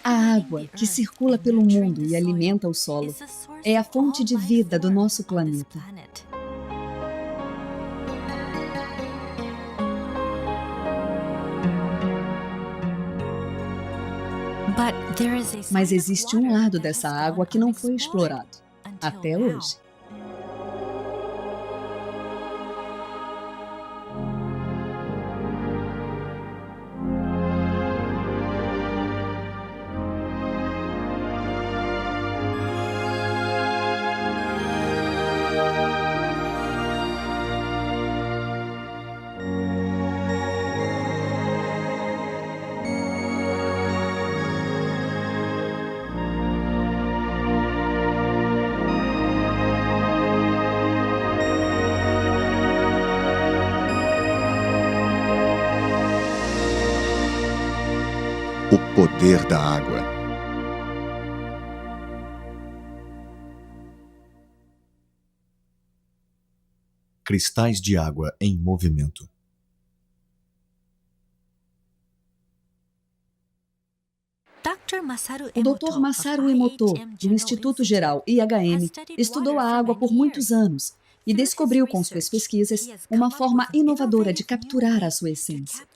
A água, que circula pelo mundo e alimenta o solo, é a fonte de vida do nosso planeta. Mas existe um lado dessa água que não foi explorado, até hoje. O poder da água. Cristais de água em movimento. O Dr. Masaru Emoto, do Instituto Geral IHM, estudou a água por muitos anos e descobriu com suas pesquisas uma forma inovadora de capturar a sua essência.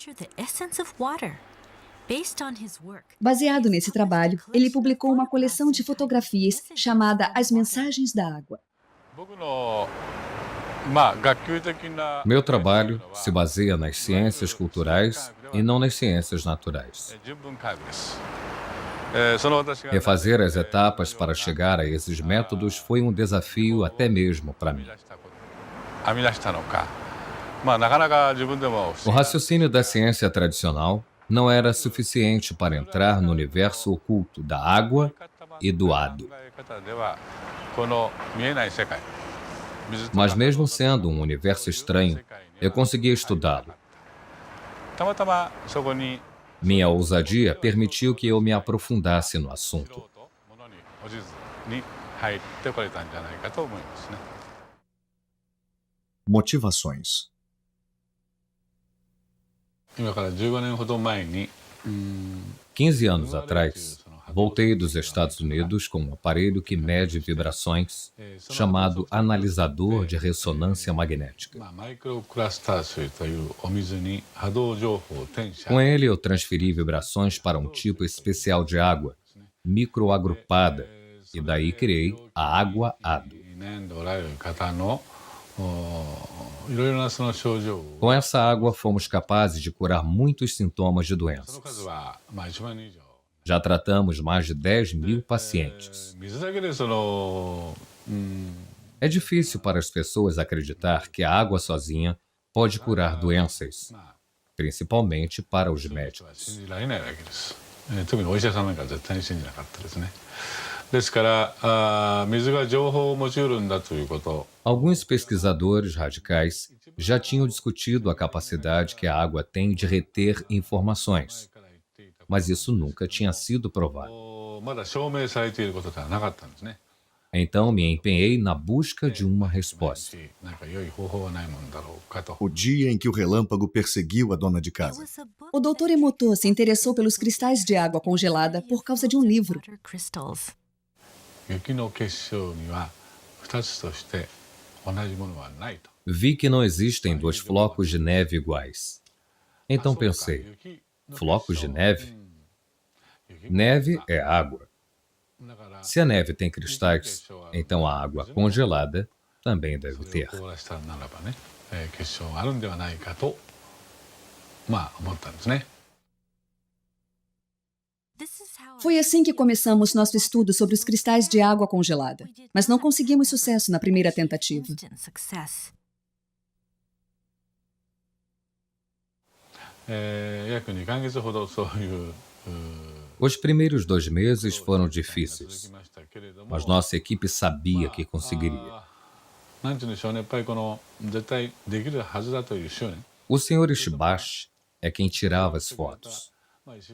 Baseado nesse trabalho, ele publicou uma coleção de fotografias chamada As Mensagens da Água. Meu trabalho se baseia nas ciências culturais e não nas ciências naturais. Refazer as etapas para chegar a esses métodos foi um desafio até mesmo para mim. O raciocínio da ciência tradicional não era suficiente para entrar no universo oculto da água e do hado. Mas mesmo sendo um universo estranho, eu conseguia estudá-lo. Minha ousadia permitiu que eu me aprofundasse no assunto. Motivações. 15 anos atrás, voltei dos Estados Unidos com um aparelho que mede vibrações, chamado analisador de ressonância magnética. Com ele, eu transferi vibrações para um tipo especial de água, microagrupada, e daí criei a água-hado. Com essa água, fomos capazes de curar muitos sintomas de doenças. Já tratamos mais de 10.000 pacientes. É difícil para as pessoas acreditar que a água sozinha pode curar doenças, principalmente para os médicos. Alguns pesquisadores radicais já tinham discutido a capacidade que a água tem de reter informações, mas isso nunca tinha sido provado. Então me empenhei na busca de uma resposta. O dia em que o relâmpago perseguiu a dona de casa. O Dr. Emoto se interessou pelos cristais de água congelada por causa de um livro. Vi que não existem dois flocos de neve iguais. Então pensei, flocos de neve? Neve é água. Se a neve tem cristais, então a água congelada também deve ter. Foi assim que começamos nosso estudo sobre os cristais de água congelada, mas não conseguimos sucesso na primeira tentativa. Os primeiros 2 meses foram difíceis, mas nossa equipe sabia que conseguiria. O Sr. Ishibashi é quem tirava as fotos.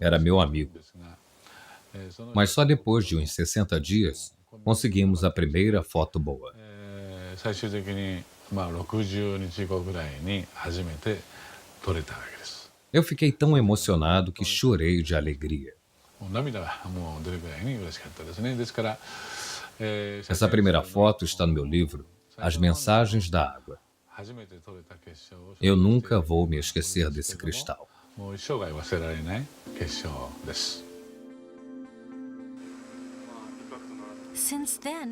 Era meu amigo. Mas só depois de uns 60 dias, conseguimos a primeira foto boa. Eu fiquei tão emocionado que chorei de alegria. Essa primeira foto está no meu livro, As Mensagens da Água. Eu nunca vou me esquecer desse cristal.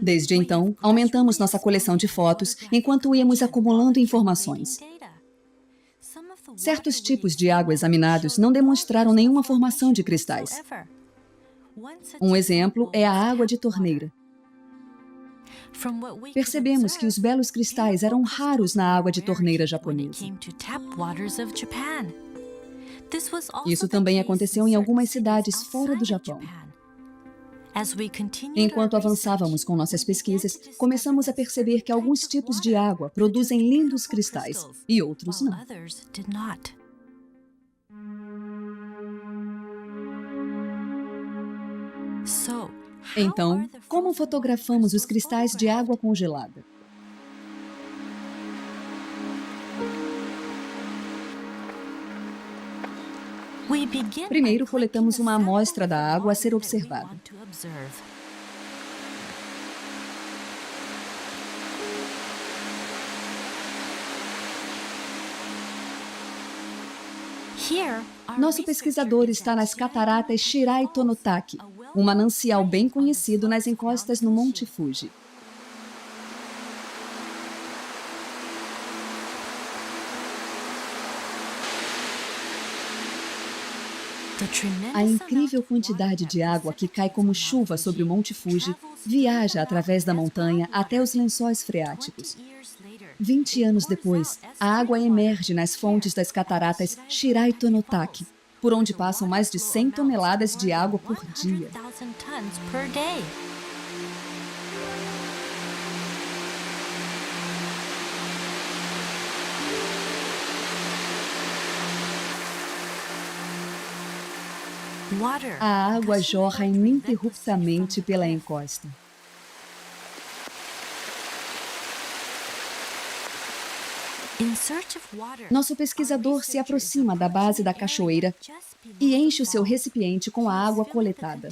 Desde então, aumentamos nossa coleção de fotos enquanto íamos acumulando informações. Certos tipos de água examinados não demonstraram nenhuma formação de cristais. Um exemplo é a água de torneira. Percebemos que os belos cristais eram raros na água de torneira japonesa. Isso também aconteceu em algumas cidades fora do Japão. Enquanto avançávamos com nossas pesquisas, começamos a perceber que alguns tipos de água produzem lindos cristais e outros não. Então, como fotografamos os cristais de água congelada? Primeiro, coletamos uma amostra da água a ser observada. Nosso pesquisador está nas cataratas Shirai Tonotaki, um manancial bem conhecido nas encostas no Monte Fuji. A incrível quantidade de água que cai como chuva sobre o Monte Fuji viaja através da montanha até os lençóis freáticos. 20 anos depois, a água emerge nas fontes das cataratas Shirai Tonotaki, por onde passam mais de 100 toneladas de água por dia. A água jorra ininterruptamente pela encosta. Nosso pesquisador se aproxima da base da cachoeira e enche o seu recipiente com a água coletada.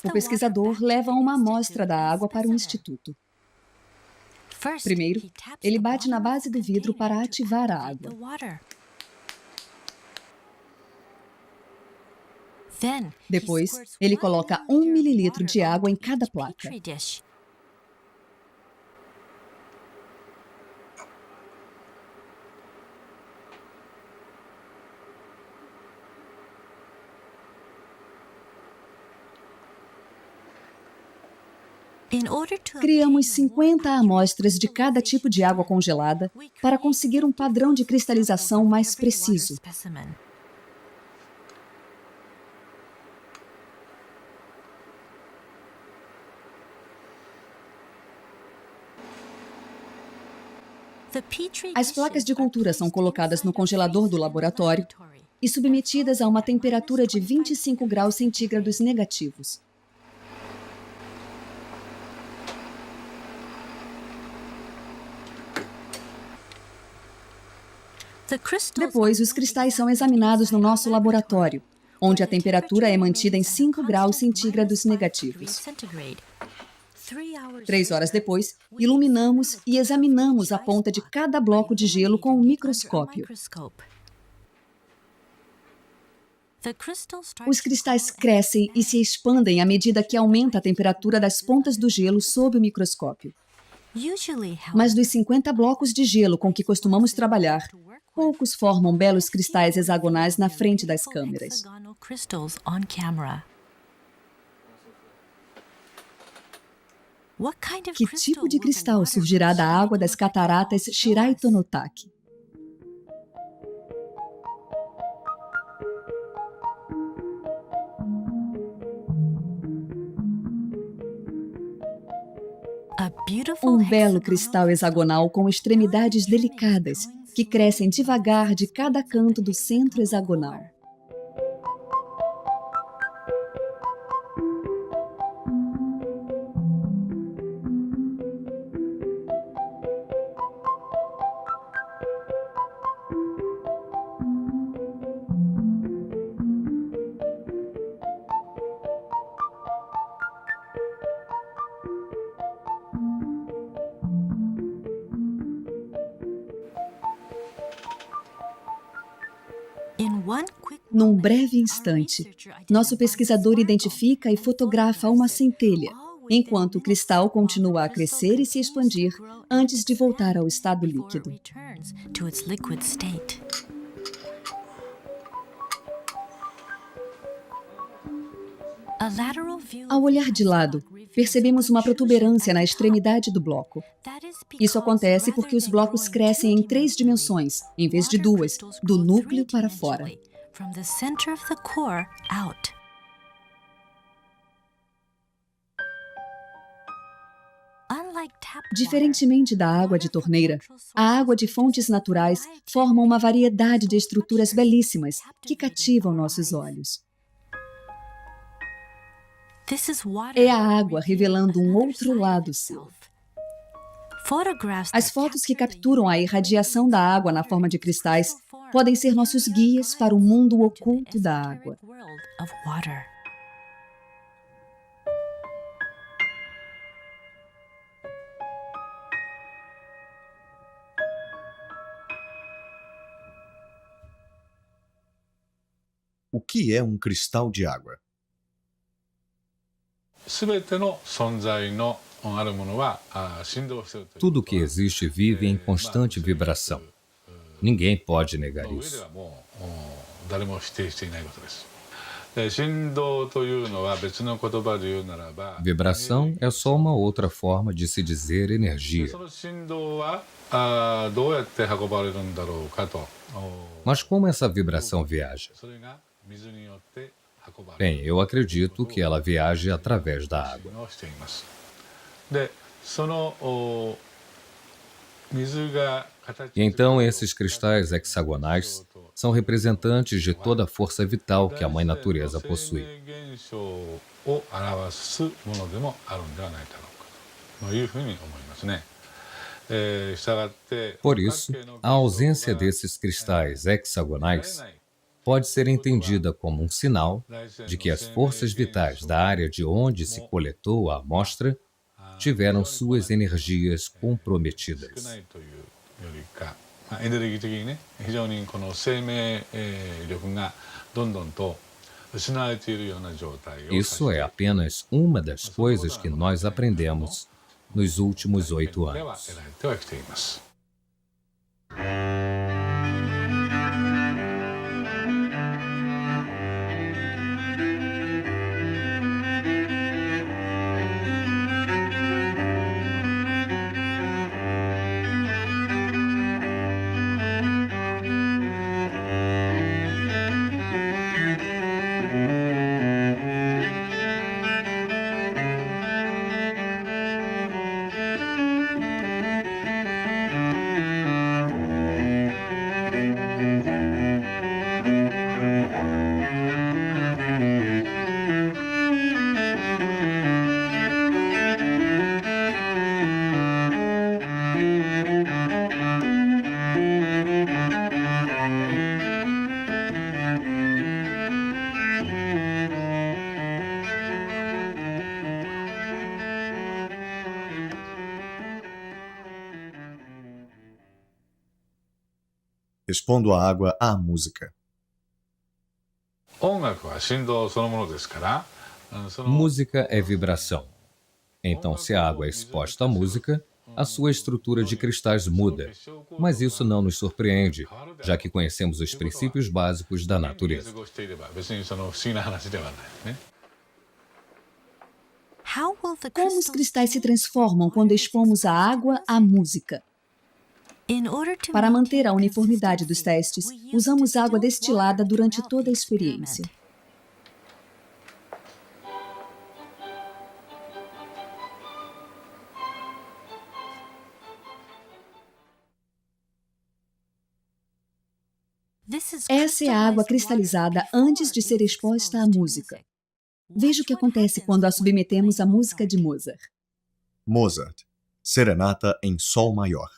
O pesquisador leva uma amostra da água para o instituto. Primeiro, ele bate na base do vidro para ativar a água. Depois, ele coloca 1 mililitro de água em cada placa. Criamos 50 amostras de cada tipo de água congelada para conseguir um padrão de cristalização mais preciso. As placas de cultura são colocadas no congelador do laboratório e submetidas a uma temperatura de 25 graus centígrados negativos. Depois, os cristais são examinados no nosso laboratório, onde a temperatura é mantida em 5 graus centígrados negativos. 3 horas depois, iluminamos e examinamos a ponta de cada bloco de gelo com um microscópio. Os cristais crescem e se expandem à medida que aumenta a temperatura das pontas do gelo sob o microscópio. Mas dos 50 blocos de gelo com que costumamos trabalhar, poucos formam belos cristais hexagonais na frente das câmeras. crystals on camera. What kind of Que crystal tipo de will the cristal water surgirá da água das cataratas Shirai Tonotaki? A beautiful Belo cristal hexagonal com extremidades delicadas, que crescem devagar de cada canto do centro hexagonal. Num breve instante, nosso pesquisador identifica e fotografa uma centelha, enquanto o cristal continua a crescer e se expandir antes de voltar ao estado líquido. Ao olhar de lado, percebemos uma protuberância na extremidade do bloco. Isso acontece porque os blocos crescem em 3 dimensões, em vez de 2, do núcleo para fora. Diferentemente da água de torneira, a água de fontes naturais forma uma variedade de estruturas belíssimas que cativam nossos olhos. É a água revelando um outro lado seu. As fotos que capturam a irradiação da água na forma de cristais podem ser nossos guias para o mundo oculto da água. O que é um cristal de água? Tudo que existe vive em constante vibração. Ninguém pode negar isso. Vibração é só uma outra forma de se dizer energia. Mas como essa vibração viaja? Bem, eu acredito que ela viaja através da água. E então esses cristais hexagonais são representantes de toda a força vital que a Mãe Natureza possui. Por isso, a ausência desses cristais hexagonais pode ser entendida como um sinal de que as forças vitais da área de onde se coletou a amostra tiveram suas energias comprometidas. Isso é apenas uma das coisas que nós aprendemos nos últimos 8 anos. Respondo à água à música. Música é vibração. Então, se a água é exposta à música, a sua estrutura de cristais muda, mas isso não nos surpreende, já que conhecemos os princípios básicos da natureza. How will the Como os crystals cristais se transformam quando expomos a água à música? In order to Para manter a maintain uniformidade dos consistency, testes, we use usamos água distilled destilada water durante throughout toda the a experiência. experiment. This is Essa é a água cristalizada antes de ser exposta à música. Veja o que acontece quando a submetemos à música de Mozart. Mozart. Serenata em Sol Maior.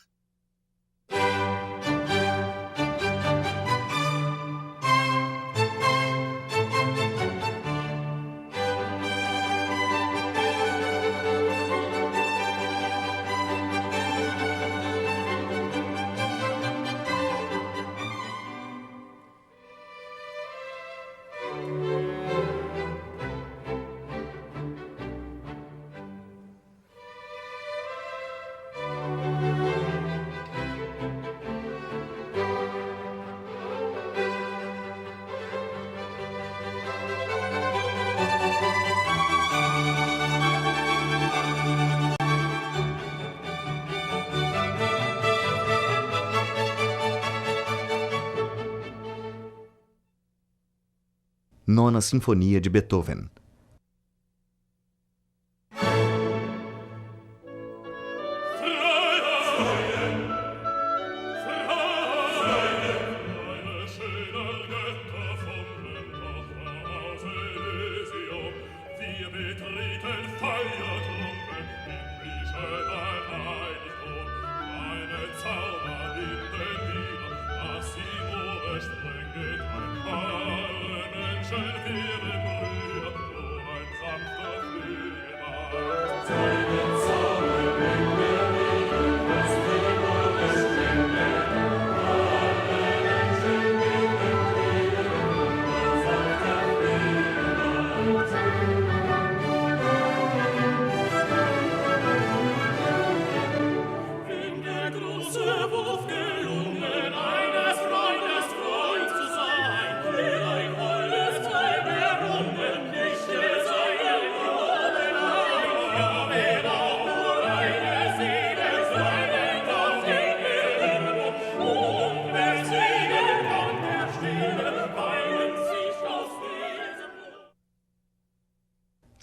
Nona Sinfonia de Beethoven.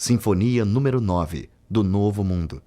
Sinfonia número 9, do Novo Mundo.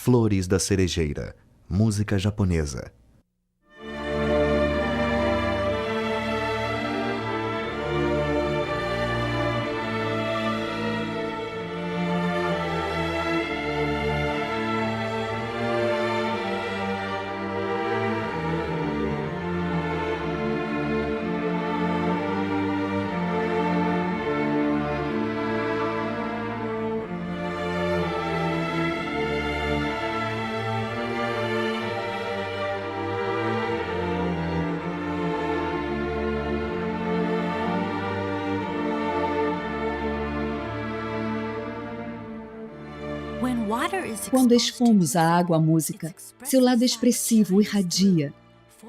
Flores da Cerejeira, música japonesa. Quando expomos à água a música, seu lado expressivo irradia,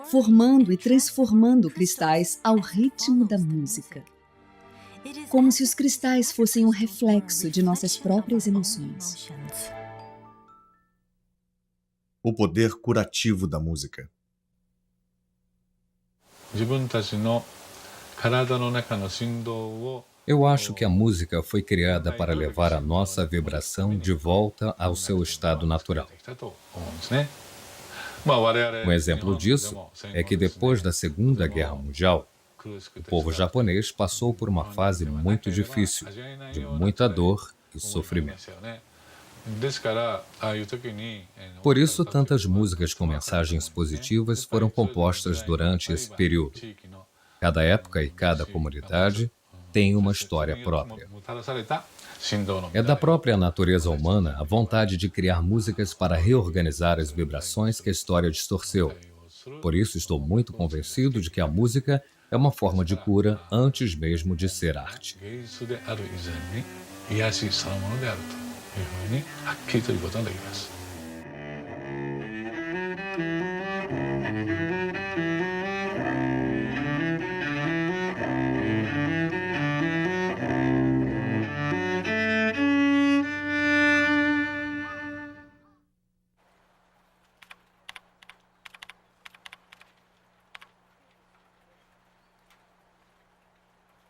formando e transformando cristais ao ritmo da música. Como se os cristais fossem um reflexo de nossas próprias emoções. O poder curativo da música. Eu acho que a música foi criada para levar a nossa vibração de volta ao seu estado natural. Um exemplo disso é que depois da Segunda Guerra Mundial, o povo japonês passou por uma fase muito difícil, de muita dor e sofrimento. Por isso, tantas músicas com mensagens positivas foram compostas durante esse período. Cada época e cada comunidade tem uma história própria. É da própria natureza humana a vontade de criar músicas para reorganizar as vibrações que a história distorceu. Por isso, estou muito convencido de que a música é uma forma de cura antes mesmo de ser arte.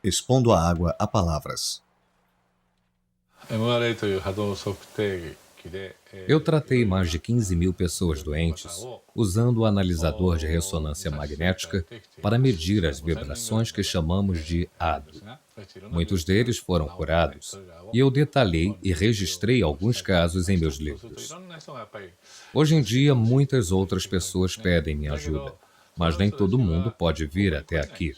Expondo a água a palavras. Eu tratei mais de 15 mil pessoas doentes usando o analisador de ressonância magnética para medir as vibrações que chamamos de ADO. Muitos deles foram curados e eu detalhei e registrei alguns casos em meus livros. Hoje em dia, muitas outras pessoas pedem minha ajuda, mas nem todo mundo pode vir até aqui.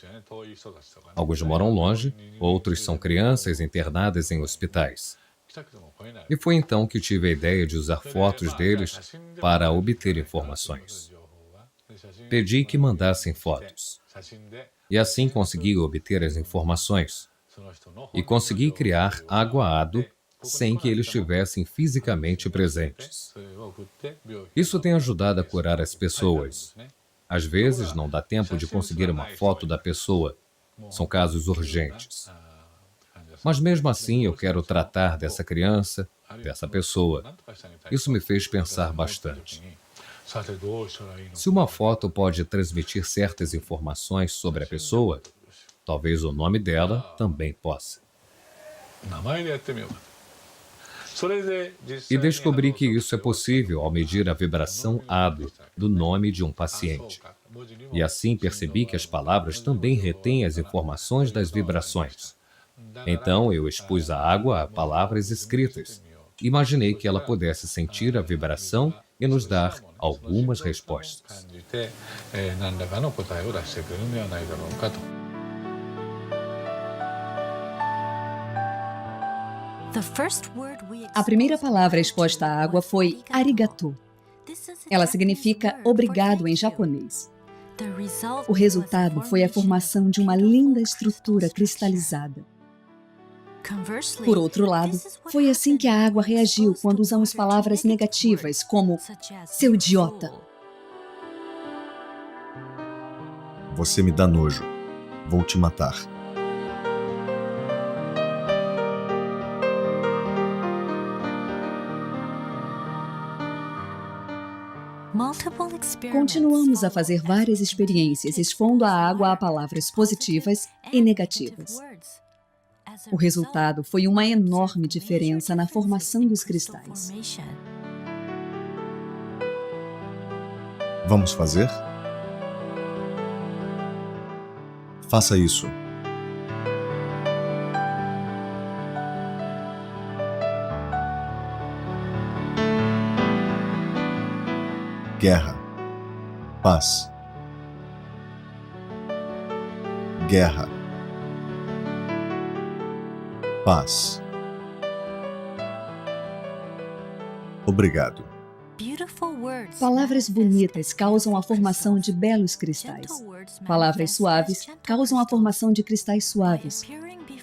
Alguns moram longe, outros são crianças internadas em hospitais. E foi então que tive a ideia de usar fotos deles para obter informações. Pedi que mandassem fotos. E assim consegui obter as informações. E consegui criar água-ado sem que eles estivessem fisicamente presentes. Isso tem ajudado a curar as pessoas. Às vezes não dá tempo de conseguir uma foto da pessoa. São casos urgentes. Mas mesmo assim eu quero tratar dessa criança, dessa pessoa. Isso me fez pensar bastante. Se uma foto pode transmitir certas informações sobre a pessoa, talvez o nome dela também possa. E descobri que isso é possível ao medir a vibração ADO do nome de um paciente. E assim percebi que as palavras também retêm as informações das vibrações. Então eu expus a água a palavras escritas. Imaginei que ela pudesse sentir a vibração e nos dar algumas respostas. A primeira palavra exposta à água foi arigato. Ela significa obrigado em japonês. O resultado foi a formação de uma linda estrutura cristalizada. Por outro lado, foi assim que a água reagiu quando usamos palavras negativas como seu idiota. Você me dá nojo. Vou te matar. Continuamos a fazer várias experiências expondo a água a palavras positivas e negativas. O resultado foi uma enorme diferença na formação dos cristais. Vamos fazer? Faça isso. Guerra. Paz. Guerra. Paz. Obrigado. Palavras bonitas causam a formação de belos cristais. Palavras suaves causam a formação de cristais suaves.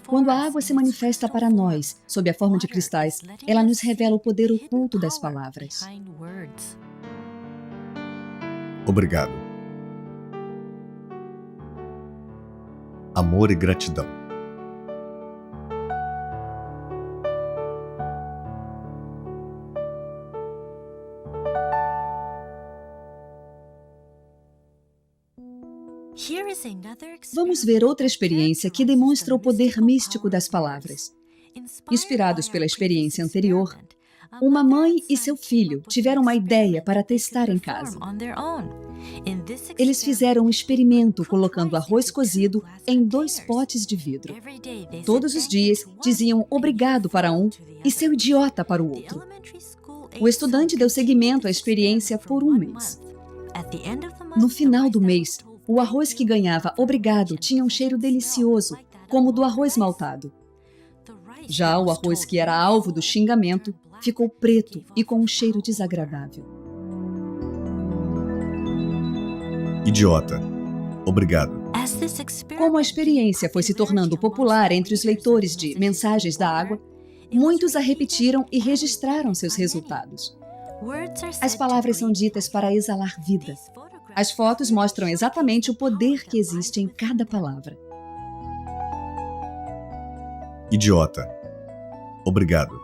Quando a água se manifesta para nós, sob a forma de cristais, ela nos revela o poder oculto das palavras. Obrigado. Amor e gratidão. Vamos ver outra experiência que demonstra o poder místico das palavras. Inspirados pela experiência anterior, uma mãe e seu filho tiveram uma ideia para testar em casa. Eles fizeram um experimento colocando arroz cozido em 2 potes de vidro. Todos os dias diziam obrigado para um e seu idiota para o outro. O estudante deu seguimento à experiência por um mês. No final do mês, o arroz que ganhava obrigado tinha um cheiro delicioso, como o do arroz maltado. Já o arroz que era alvo do xingamento ficou preto e com um cheiro desagradável. Idiota. Obrigado. Como a experiência foi se tornando popular entre os leitores de Mensagens da Água, muitos a repetiram e registraram seus resultados. As palavras são ditas para exalar vida. As fotos mostram exatamente o poder que existe em cada palavra. Idiota. Obrigado.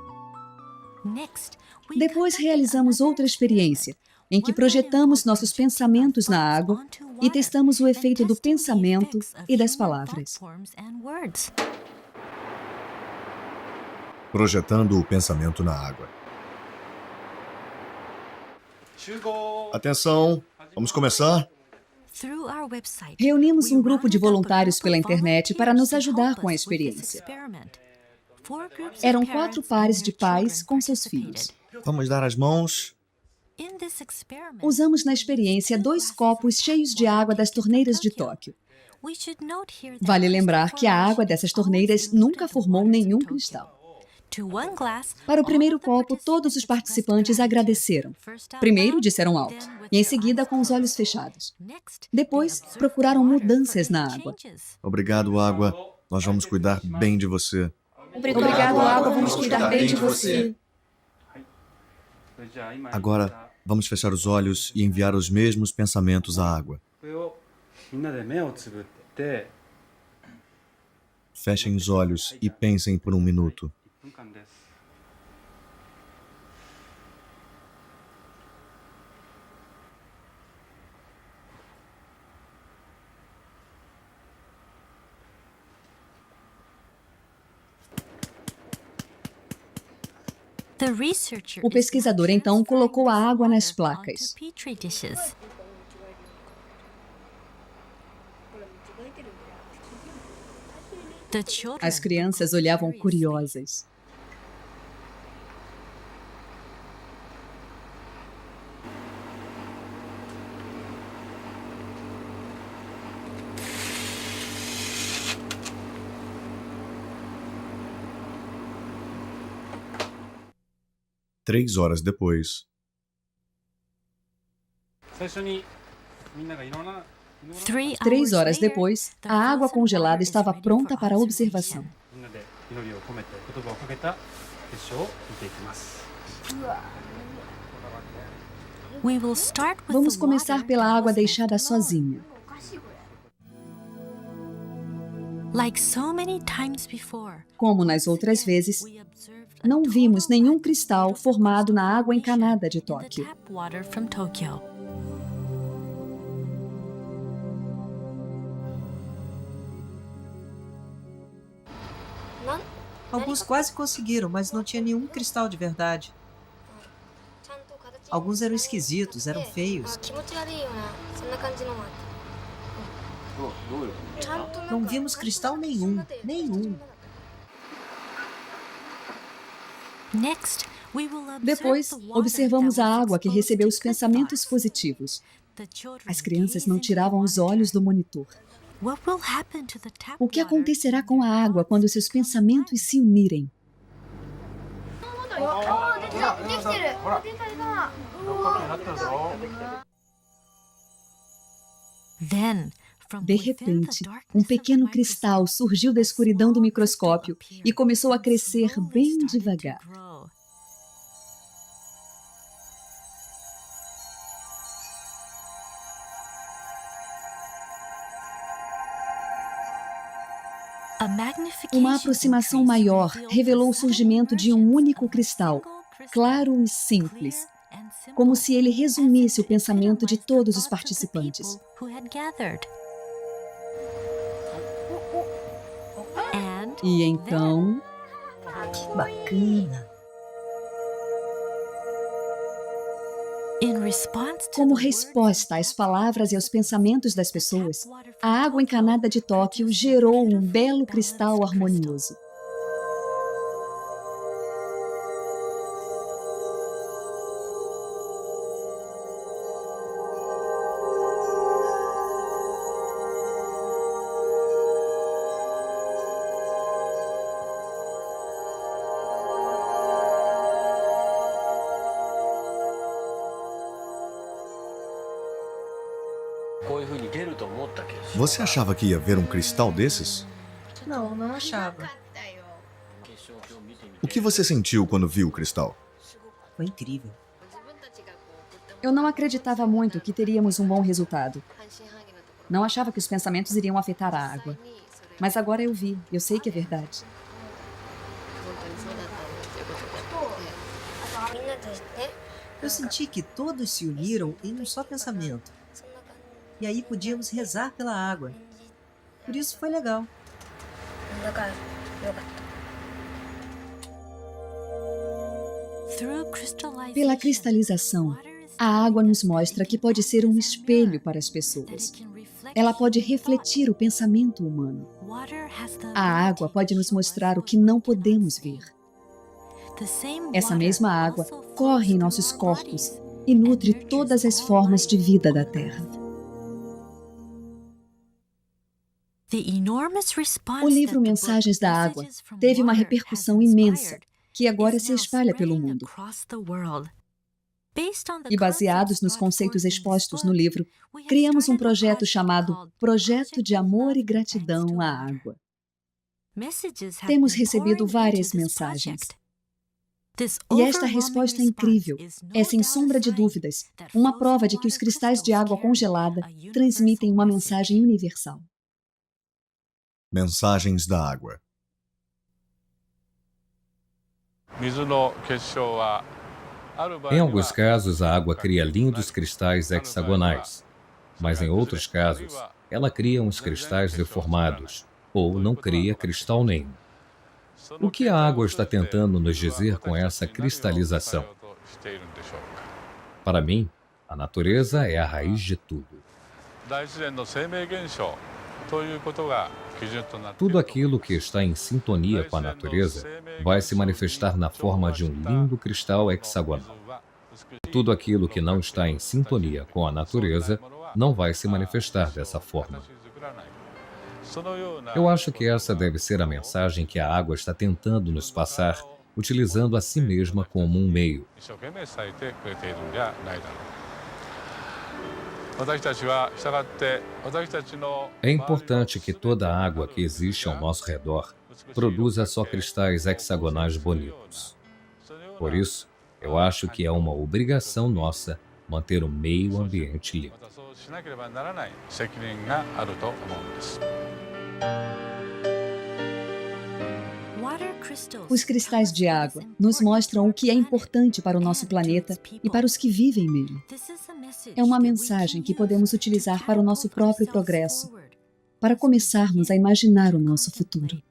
Depois realizamos outra experiência, em que projetamos nossos pensamentos na água e testamos o efeito do pensamento e das palavras. Projetando o pensamento na água. Atenção, vamos começar? Reunimos um grupo de voluntários pela internet para nos ajudar com a experiência. Eram 4 pares de pais com seus filhos. Vamos dar as mãos. Usamos na experiência 2 copos cheios de água das torneiras de Tóquio. Vale lembrar que a água dessas torneiras nunca formou nenhum cristal. Para o primeiro copo, todos os participantes agradeceram. Primeiro disseram alto, e em seguida com os olhos fechados. Depois, procuraram mudanças na água. Obrigado, água. Nós vamos cuidar bem de você. Obrigado, água, vamos cuidar bem de você. Agora, vamos fechar os olhos e enviar os mesmos pensamentos à água. Fechem os olhos e pensem por um minuto. O pesquisador então colocou a água nas placas. As crianças olhavam curiosas. Três horas depois. 3 horas depois, a água congelada estava pronta para observação. Vamos começar pela água deixada sozinha. Como nas outras vezes, não vimos nenhum cristal formado na água encanada de Tóquio. Alguns quase conseguiram, mas não tinha nenhum cristal de verdade. Alguns eram esquisitos, eram feios. Não vimos cristal nenhum, nenhum. Depois, observamos a água que recebeu os pensamentos positivos. As crianças não tiravam os olhos do monitor. O que acontecerá com a água quando seus pensamentos se unirem? De repente, um pequeno cristal surgiu da escuridão do microscópio e começou a crescer bem devagar. Uma aproximação maior revelou o surgimento de um único cristal, claro e simples, como se ele resumisse o pensamento de todos os participantes. E então, Que bacana! como resposta às palavras e aos pensamentos das pessoas, a água encanada de Tóquio gerou um belo cristal harmonioso. Você achava que ia ver um cristal desses? Não, não achava. O que você sentiu quando viu o cristal? Foi incrível. Eu não acreditava muito que teríamos um bom resultado. Não achava que os pensamentos iriam afetar a água. Mas agora eu vi, eu sei que é verdade. Eu senti que todos se uniram em um só pensamento. E aí podíamos rezar pela água. Por isso foi legal. Pela cristalização, a água nos mostra que pode ser um espelho para as pessoas. Ela pode refletir o pensamento humano. A água pode nos mostrar o que não podemos ver. Essa mesma água corre em nossos corpos e nutre todas as formas de vida da Terra. O livro Mensagens da Água teve uma repercussão imensa, que agora se espalha pelo mundo. E baseados nos conceitos expostos no livro, criamos um projeto chamado Projeto de Amor e Gratidão à Água. Temos recebido várias mensagens. E esta resposta incrível é, sem sombra de dúvidas, uma prova de que os cristais de água congelada transmitem uma mensagem universal. Mensagens da água. Em alguns casos, a água cria lindos cristais hexagonais, mas em outros casos, ela cria uns cristais deformados, ou não cria cristal nenhum. O que a água está tentando nos dizer com essa cristalização? Para mim, a natureza é a raiz de tudo. Tudo aquilo que está em sintonia com a natureza vai se manifestar na forma de um lindo cristal hexagonal. Tudo aquilo que não está em sintonia com a natureza não vai se manifestar dessa forma. Eu acho que essa deve ser a mensagem que a água está tentando nos passar, utilizando a si mesma como um meio. É importante que toda a água que existe ao nosso redor produza só cristais hexagonais bonitos. Por isso, eu acho que é uma obrigação nossa manter o meio ambiente limpo. Os cristais de água nos mostram o que é importante para o nosso planeta e para os que vivem nele. É uma mensagem que podemos utilizar para o nosso próprio progresso, para começarmos a imaginar o nosso futuro.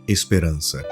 Esperança.